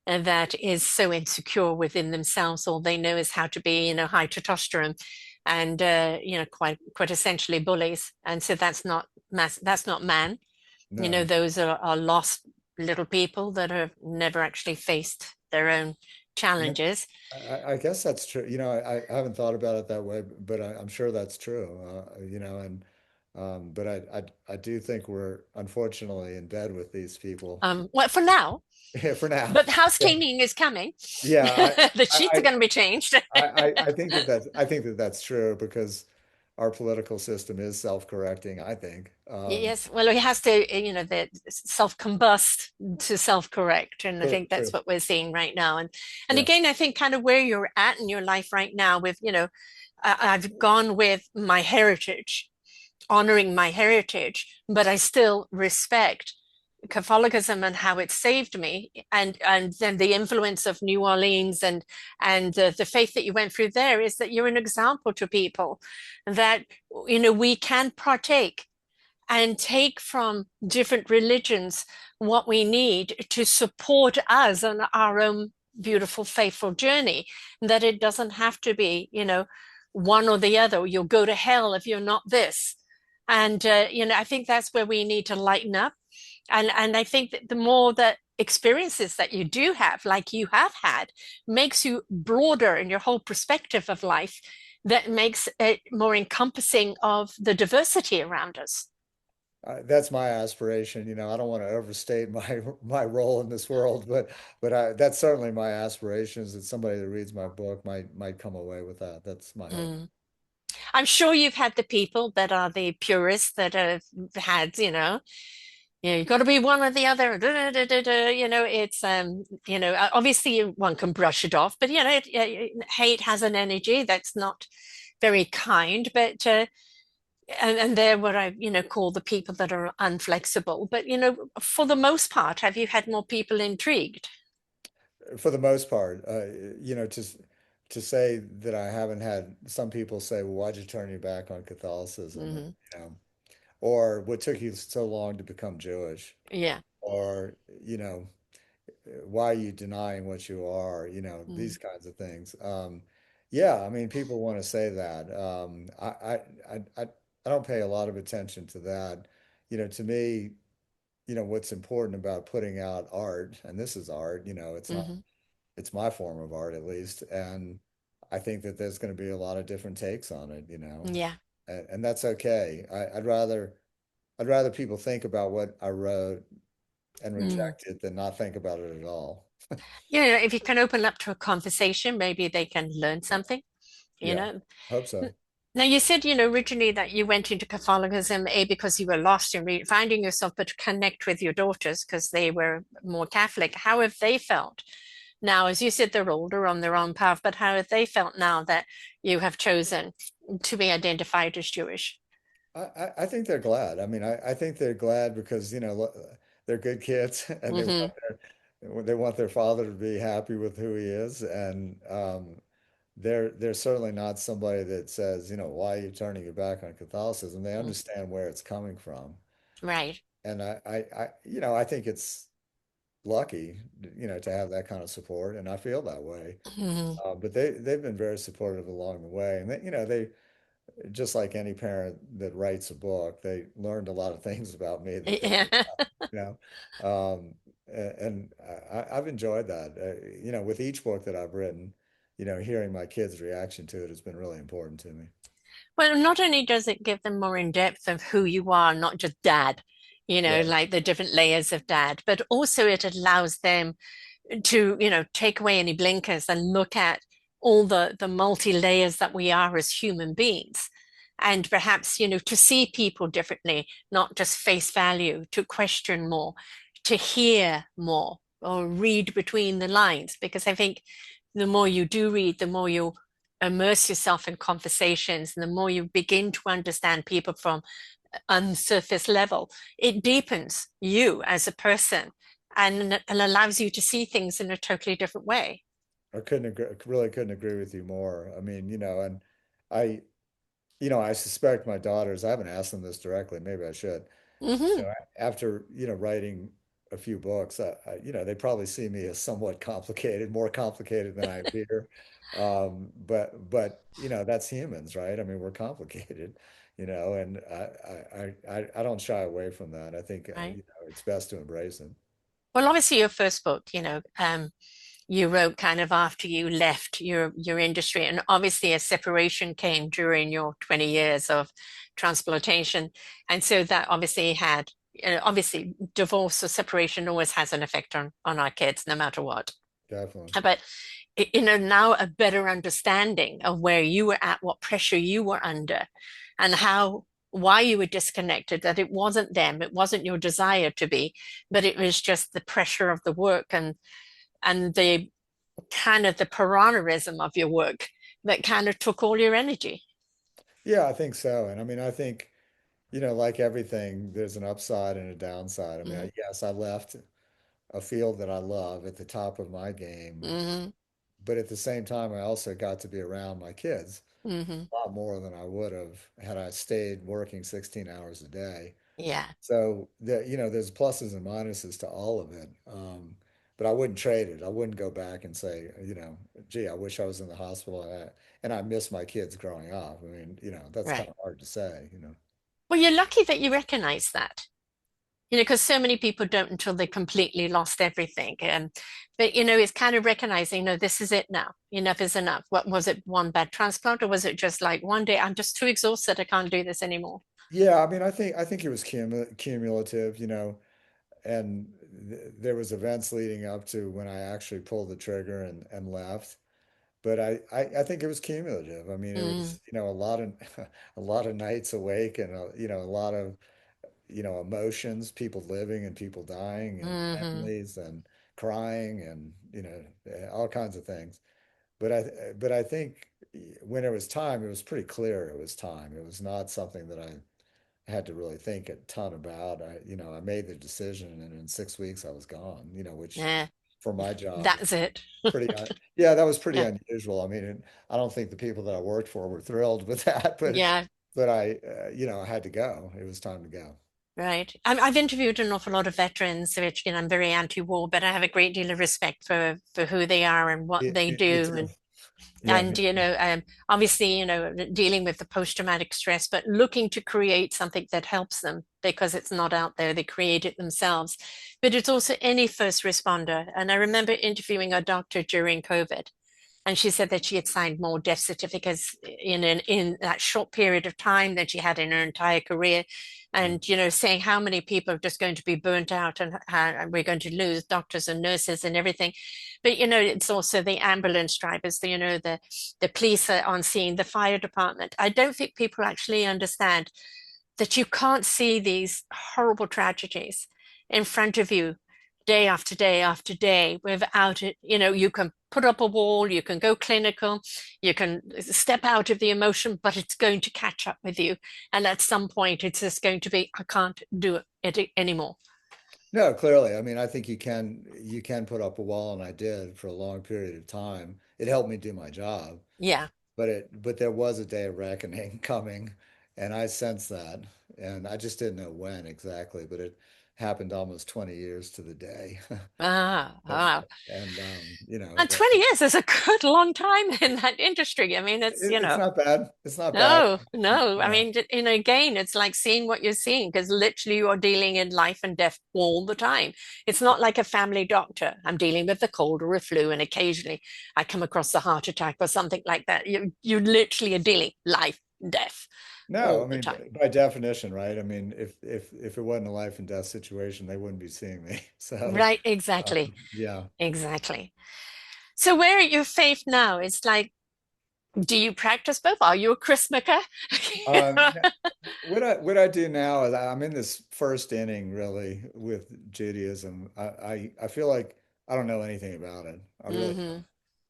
that is so insecure within themselves. All they know is how to be, high testosterone, and quite essentially bullies. And so that's not man. No, Those are lost. little people that have never actually faced their own Yeah, challenges. I guess that's true. I haven't thought about it that way, but I'm sure that's true. And but I do think we're unfortunately in bed with these people. Well, for now, Yeah, for now. but house Yeah, cleaning is coming. yeah. The sheets are I, going to be changed. I think that that's true because our political system is self-correcting, I think. Yes, well, it has to, the self-combust to self-correct, and I True, think that's true. what we're seeing right now. And Yeah. again, I think kind of where you're at in your life right now, with I've gone with my heritage, honoring my heritage, but I still respect Catholicism and how it saved me, and then the influence of New Orleans and the faith that you went through there is that you're an example to people that we can partake and take from different religions what we need to support us on our own beautiful, faithful journey. That it doesn't have to be, one or the other. You'll go to hell if you're not this. And, I think that's where we need to lighten up. And I think that the more that experiences that you do have, like you have had, makes you broader in your whole perspective of life, that makes it more encompassing of the diversity around us. That's my aspiration. I don't want to overstate my role in this world, but that's certainly my aspiration is that somebody that reads my book might come away with that. That's my hope. Mm. I'm sure you've had the people that are the purists that have had, you've got to be one or the other. Da, da, da, da, it's obviously one can brush it off, but hate has an energy that's not very kind. But and they're what I call the people that are unflexible. But for the most part, have you had more people intrigued? For the most part, to say that I haven't had some people say, "Well, why'd you turn your back on Catholicism?" Hmm. You know, or what took you so long to become Jewish, Yeah. or why are you denying what you are? Mm. These kinds of things. Yeah, I mean, people want to say that. I don't pay a lot of attention to that. To me, what's important about putting out art, and this is art, it's not, Hmm. it's my form of art at least, and I think that there's going to be a lot of different takes on it, Yeah. and that's okay. I'd rather people think about what I wrote and Mm. reject it than not think about it at all. If you can open up to a conversation, maybe they can learn something, you Yeah, know. hope so. Now, you said, originally that you went into Catholicism, A, because you were lost in finding yourself, but to connect with your daughters because they were more Catholic. How have they felt now? As you said, they're older on their own path, but how have they felt now that you have chosen to be identified as Jewish? I think they're glad. I mean, I think they're glad because, they're good kids and Hmm. they want their father to be happy with who he is. And they're certainly not somebody that says, why are you turning your back on Catholicism? They understand where it's coming from. Right. And I think it's lucky, to have that kind of support. And I feel that way. Hmm. But they've been very supportive along the way. And they just like any parent that writes a book, they learned a lot of things about me that they, Yeah. you know, and I've enjoyed that. With each book that I've written, hearing my kids' reaction to it has been really important to me. Well, not only does it give them more in depth of who you are, not just dad, Right. like the different layers of dad, but also it allows them to take away any blinkers and look at all the multi layers that we are as human beings, and perhaps to see people differently, not just face value, to question more, to hear more, or read between the lines, because I think the more you do read, the more you immerse yourself in conversations, and the more you begin to understand people from unsurface level, it deepens you as a person, and allows you to see things in a totally different way. I couldn't agree, really couldn't agree with you more. I mean, and I, I suspect my daughters, I haven't asked them this directly, maybe I should. Hmm. After, writing a few books, they probably see me as somewhat complicated, more complicated than I appear. But that's humans, right? I mean, we're complicated, and I don't shy away from that. I think, Right. it's best to embrace it. Well, obviously your first book, you wrote kind of after you left your industry, and obviously a separation came during your 20 years of transplantation, and so that obviously had, obviously divorce or separation always has an effect on our kids, no matter what. Definitely. But now a better understanding of where you were at, what pressure you were under, and how why you were disconnected, that it wasn't them, it wasn't your desire to be, but it was just the pressure of the work and the kind of the piranhaism of your work that kind of took all your energy. Yeah, I think so. And I mean, I think, like everything, there's an upside and a downside. I mean, Mm, yes, I left a field that I love at the top of my game, hmm but at the same time, I also got to be around my kids hmm a lot more than I would have had I stayed working 16 hours a day. Yeah, So there's pluses and minuses to all of it. But I wouldn't trade it. I wouldn't go back and say, gee, I wish I was in the hospital and I miss my kids growing up. I mean, that's kind right. of hard to say. Well, you're lucky that you recognize that, because so many people don't until they completely lost everything. But, it's kind of recognizing, no, this is it now. Enough is enough. What was it, one bad transplant, or was it just like one day I'm just too exhausted, I can't do this anymore? Yeah, I mean, I think it was cumulative, and there was events leading up to when I actually pulled the trigger and left. But I think it was cumulative. I mean, it Mm, was, a lot of a lot of nights awake and a lot of, emotions, people living and people dying and hmm families and crying and, all kinds of things. But I think when it was time, it was pretty clear it was time. It was not something that I had to really think a ton about. I made the decision and in 6 weeks I was gone, which Yeah, for my job that's it. pretty yeah, that was pretty Yeah, unusual. I mean, and I don't think the people that I worked for were thrilled with that, yeah, but I had to go. It was time to go. right. I've interviewed an awful lot of veterans, which, I'm very anti-war, but I have a great deal of respect for who they are and what they Me do. too. Yeah, And me too. obviously, dealing with the post-traumatic stress, but looking to create something that helps them because it's not out there. They create it themselves. But it's also any first responder. And I remember interviewing a doctor during COVID, and she said that she had signed more death certificates in that short period of time than she had in her entire career. Yeah. And saying how many people are just going to be burnt out, and how we're going to lose doctors and nurses and everything. But it's also the ambulance drivers, the police are on scene, the fire department. I don't think people actually understand that you can't see these horrible tragedies in front of you day after day after day without it. You can put up a wall, you can go clinical, you can step out of the emotion, but it's going to catch up with you. And at some point, it's just going to be, I can't do it anymore. No, clearly. I mean, I think you can put up a wall, and I did for a long period of time. It helped me do my job, Yeah. but there was a day of reckoning coming, and I sensed that, and I just didn't know when exactly, but it happened almost 20 years to the day. Ah, And wow. And that 20 years is a good long time in that industry. I mean, it's not bad. It's not bad. no, no. I Yeah. mean, again, it's like seeing what you're seeing because literally you are dealing in life and death all the time. It's not like a family doctor. I'm dealing with a cold or a flu, and occasionally I come across a heart attack or something like that. You literally are dealing life, death No, I all the mean, time. by definition, right? I mean, if it wasn't a life and death situation, they wouldn't be seeing me. So, Right, exactly, yeah. exactly. So where at your faith now? It's like, do you practice both? Are you a Christmaker? No, what I do now is I'm in this first inning really with Judaism. I feel like I don't know anything about it. I really hmm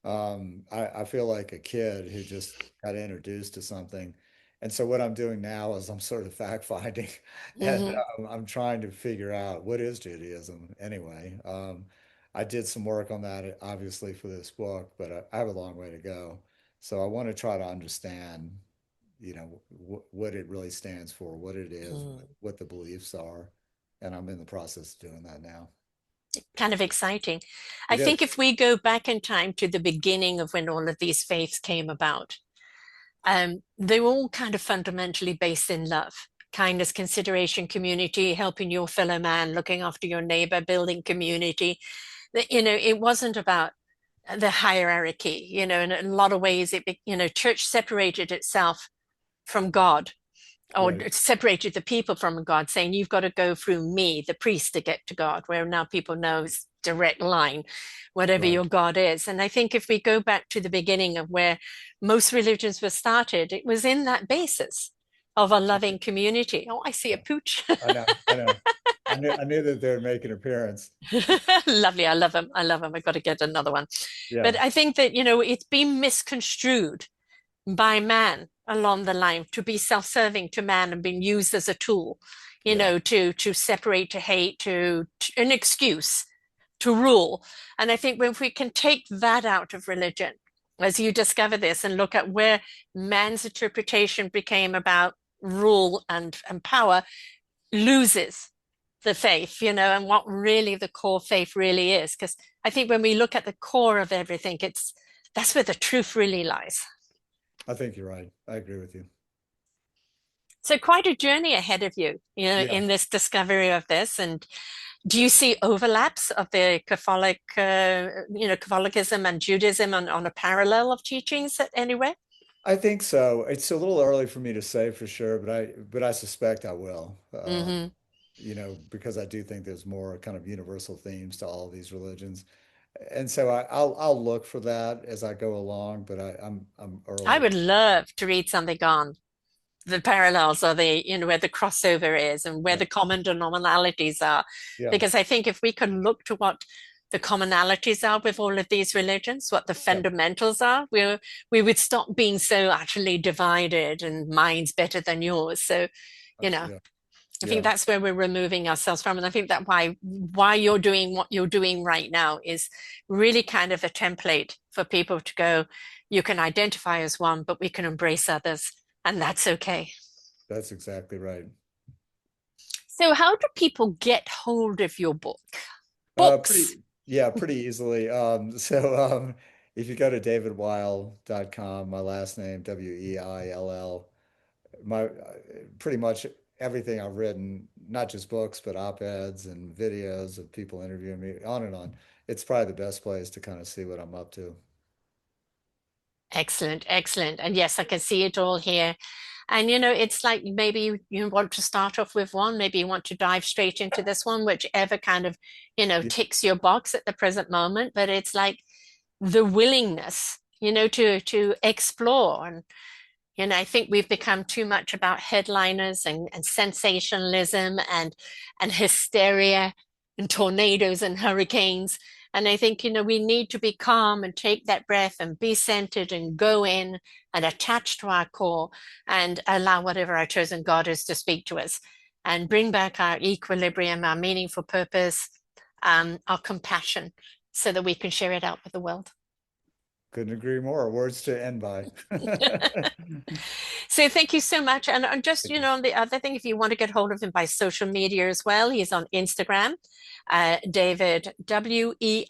I feel like a kid who just got introduced to something. And so what I'm doing now is I'm sort of fact finding and hmm I'm trying to figure out what is Judaism anyway. I did some work on that obviously for this book, but I have a long way to go. So I want to try to understand, what it really stands for, what it is, what the beliefs are. And I'm in the process of doing that now. Kind of exciting. I It think is. if we go back in time to the beginning of when all of these faiths came about, they were all kind of fundamentally based in love. kindness, consideration, community, helping your fellow man, looking after your neighbor, building community. It wasn't about the hierarchy, in a lot of ways, church separated itself from God, or Right. separated the people from God, saying you've got to go through me, the priest, to get to God, where now people know it's direct line, whatever Right. your God is. And I think if we go back to the beginning of where most religions were started, it was in that basis of a loving community. Oh, I see a Yeah. pooch. I know. I know. I knew that they would make an appearance. Lovely. I love them. I love them. I've got to get another one. Yeah. But I think that, it's been misconstrued by man along the line to be self-serving to man and being used as a tool, Yeah. to separate, to hate, to an excuse to rule. And I think when we can take that out of religion, as you discover this and look at where man's interpretation became about rule and power, loses the faith, and what really the core faith really is. Because I think when we look at the core of everything, that's where the truth really lies. I think you're right. I agree with you. So quite a journey ahead of you, Yeah. in this discovery of this. And do you see overlaps of the Catholicism and Judaism on a parallel of teachings anywhere? I think so. It's a little early for me to say for sure, but I suspect I will. Hmm. Because I do think there's more kind of universal themes to all of these religions. And so I'll look for that as I go along, but I'm I early. would love to read something on the parallels, or where the crossover is and where Yeah. the common denominalities are. Yeah. Because I think if we can look to what the commonalities are with all of these religions, what the Yeah. fundamentals are, we would stop being so utterly divided and mine's better than yours. So, you know, Yeah. I think Yeah. that's where we're removing ourselves from. And I think that why you're doing what you're doing right now is really kind of a template for people to go, you can identify as one, but we can embrace others, and that's okay. That's exactly right. So how do people get hold of your book? Books. Pretty easily. So if you go to davidweil.com, my last name, Weill, my pretty much everything I've written, not just books, but op-eds and videos of people interviewing me, on and on. It's probably the best place to kind of see what I'm up to. Excellent, excellent. And yes, I can see it all here. And it's like maybe you want to start off with one, maybe you want to dive straight into this one, whichever kind of, Yeah. ticks your box at the present moment. But it's like the willingness, to explore. And I think we've become too much about headliners and sensationalism and hysteria and tornadoes and hurricanes. And I think, we need to be calm and take that breath and be centered and go in and attach to our core and allow whatever our chosen God is to speak to us and bring back our equilibrium, our meaningful purpose, our compassion, so that we can share it out with the world. Couldn't agree more. Words to end by. So thank you so much. And just, the other thing, if you want to get hold of him by social media as well, he's on Instagram, David WEILLMD,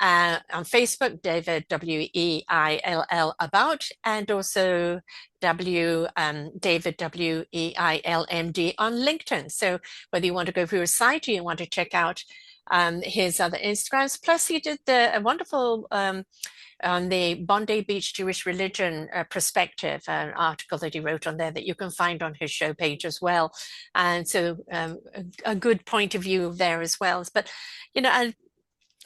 on Facebook, David WEILL About, and also David WEILMD on LinkedIn. So whether you want to go through his site or you want to check out his other Instagrams, plus he did a wonderful on the Bondi Beach Jewish religion perspective, an article that he wrote on there that you can find on his show page as well. And so a good point of view there as well. But,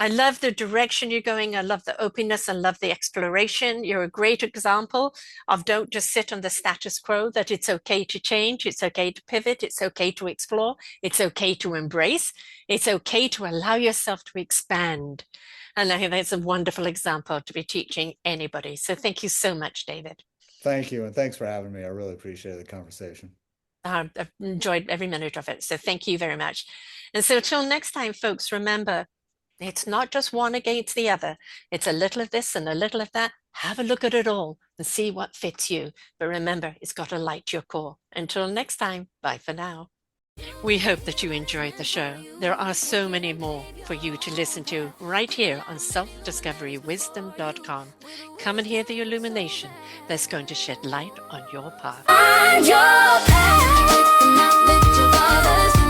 I love the direction you're going. I love the openness. I love the exploration. You're a great example of don't just sit on the status quo, that it's okay to change. It's okay to pivot. It's okay to explore. It's okay to embrace. It's okay to allow yourself to expand. And I think that's a wonderful example to be teaching anybody. So thank you so much, David. Thank you, and thanks for having me. I really appreciate the conversation. I've enjoyed every minute of it. So thank you very much. And so until next time, folks, remember, it's not just one against the other. It's a little of this and a little of that. Have a look at it all and see what fits you. But remember, it's got to light your core. Until next time, bye for now. We hope that you enjoyed the show. There are so many more for you to listen to right here on selfdiscoverywisdom.com. Come and hear the illumination that's going to shed light on your path. Find your path with the knowledge of others.